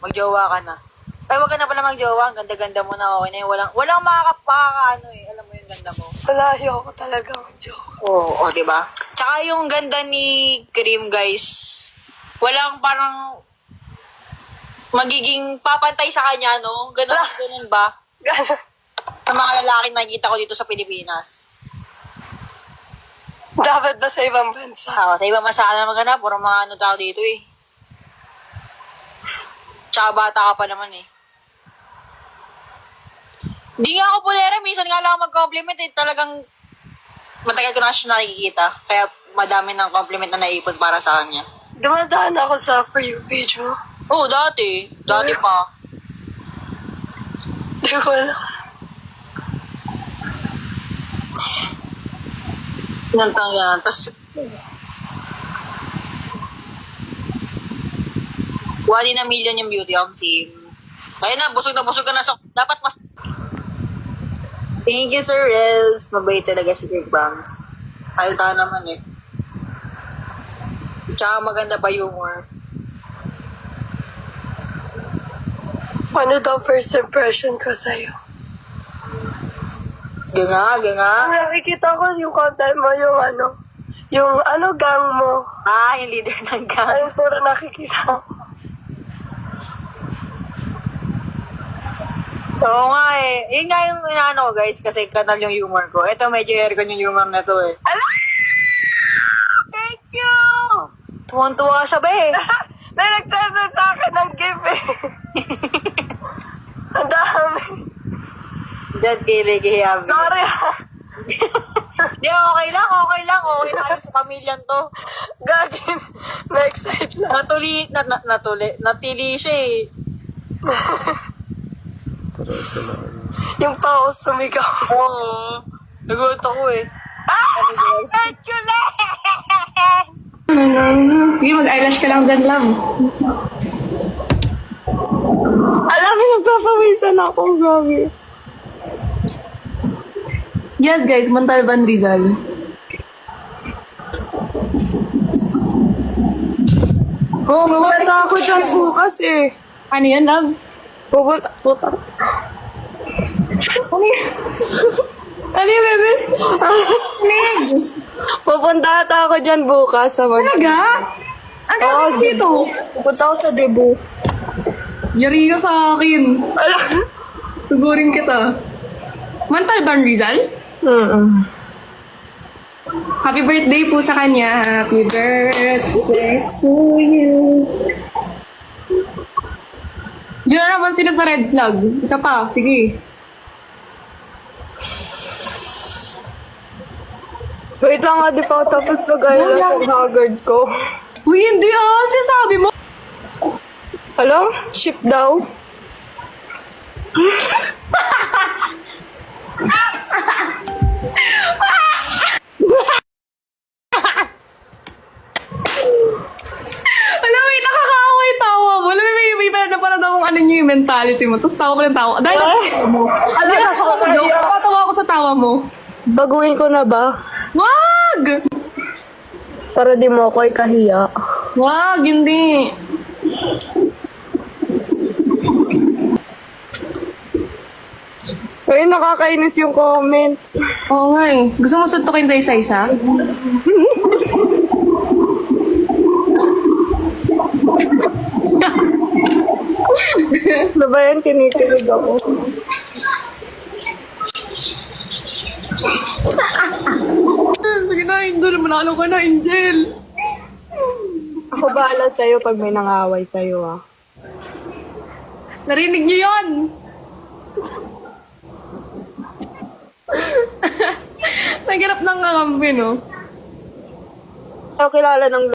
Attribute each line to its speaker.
Speaker 1: Magjowa ka na. Ay, wag ka na pala magjowa. Ang ganda-ganda mo na, okay na yun. Walang makakapaka, eh. Alam mo yung ganda mo.
Speaker 2: Malayo ako talaga magjowa.
Speaker 1: Oo, diba? Tsaka yung ganda ni Cream, guys. Walang parang magiging papantay sa kanya, no? Ganun ba? Sa mga lalaki nakikita ko dito sa Pilipinas.
Speaker 2: Dapat ba sa ibang bansa?
Speaker 1: Sa ibang bansa ka na maghanap, puro mga ano tao dito eh. Tsaka bata ka pa naman eh. Di nga ako pulera, minsan nga lang ako mag-compliment eh. Talagang matagal ko na siya nakikita. Kaya madami ng compliment na naipon para sa kanya.
Speaker 2: Dumadaan ako sa For You page mo.
Speaker 1: Oo, dati. Dati pa.
Speaker 2: Di ko alam.
Speaker 1: Nantang yan. Tapos, 1 in a million yung beauty of sim. Kaya na busog ka na. So, dapat mas... Thank you, Sir Els. Mabait talaga si Big Bangs. Halta naman eh. Tsaka maganda pa humor.
Speaker 2: Ano daw first impression ko sa'yo?
Speaker 1: Ganga.
Speaker 2: Nakikita ko yung content mo, yung gang mo.
Speaker 1: Ah, yung leader ng gang.
Speaker 2: Ay, puro nakikita.
Speaker 1: Oo nga eh. Yun nga yung inaano ko guys, kasi kanal yung humor ko. Ito medyo aircon yung humor na to eh.
Speaker 2: Ala! Thank you!
Speaker 1: Tuwan-tuwa siya ba eh.
Speaker 2: May nagsasad sa akin ng gift eh. Ang dami.
Speaker 1: Diyan kilig-hiyabi.
Speaker 2: Sorry ah.
Speaker 1: Di, okay lang. Okay tayo sa pamilyang to.
Speaker 2: Gagin. Na-excite lang.
Speaker 1: Natili siya eh.
Speaker 2: Yung pa ako sumigaw.
Speaker 1: Oo. Nagulat ako eh.
Speaker 2: Thank you lang!
Speaker 3: Sige, mag-eyelash ka lang dyan, love.
Speaker 2: Alam mo, nagpapawisan ako. Grabe.
Speaker 3: Yes, guys, Montalban, Rizal.
Speaker 2: Oo, pupunta ako dyan bukas eh.
Speaker 3: Ano yan, love?
Speaker 2: Pupunta.
Speaker 3: Ano yan, bebe? Neg!
Speaker 2: Pupunta ata ako dyan bukas sa
Speaker 3: Talaga? Ang gagawin dito?
Speaker 2: Pupunta ako sa Cebu.
Speaker 3: Yari ka sa akin. Sugurin kita. Montalban, Rizal? Happy birthday po sa kanya. Happy birthday to you. Yun na naman sila sa red flag. Isa pa, sige.
Speaker 2: Wait lang nga, di pa ako tapos mag-ayos ng haggard ko.
Speaker 3: Uy, hindi ah. Sinasabi mo.
Speaker 2: Hello? Ship daw?
Speaker 3: Alam mo, nakakaaway tawa mo. Alam mo, may parang akong ano nyo yung mentality mo. Tapos tawa ko ng tawa. Dahil mo.
Speaker 2: Alam na ako na yun.
Speaker 3: Tatawa ako sa tawa mo.
Speaker 2: Baguhin ko na ba?
Speaker 3: Wag!
Speaker 2: Para di mo ako ikahiya.
Speaker 3: Wag, hindi.
Speaker 2: Uy, nakakainis yung comments.
Speaker 3: Oo nga eh. Gusto mo suntukin tayo sa isa?
Speaker 2: Ano ba yan? Kinikilig ako.
Speaker 3: Sige na, Angel. Manalo ka na, Angel.
Speaker 2: Ako bahala sa'yo pag may nangaway sa'yo ah.
Speaker 3: Narinig niyo yun? Naghanap ng kakampi, no?
Speaker 2: Ako kilala ng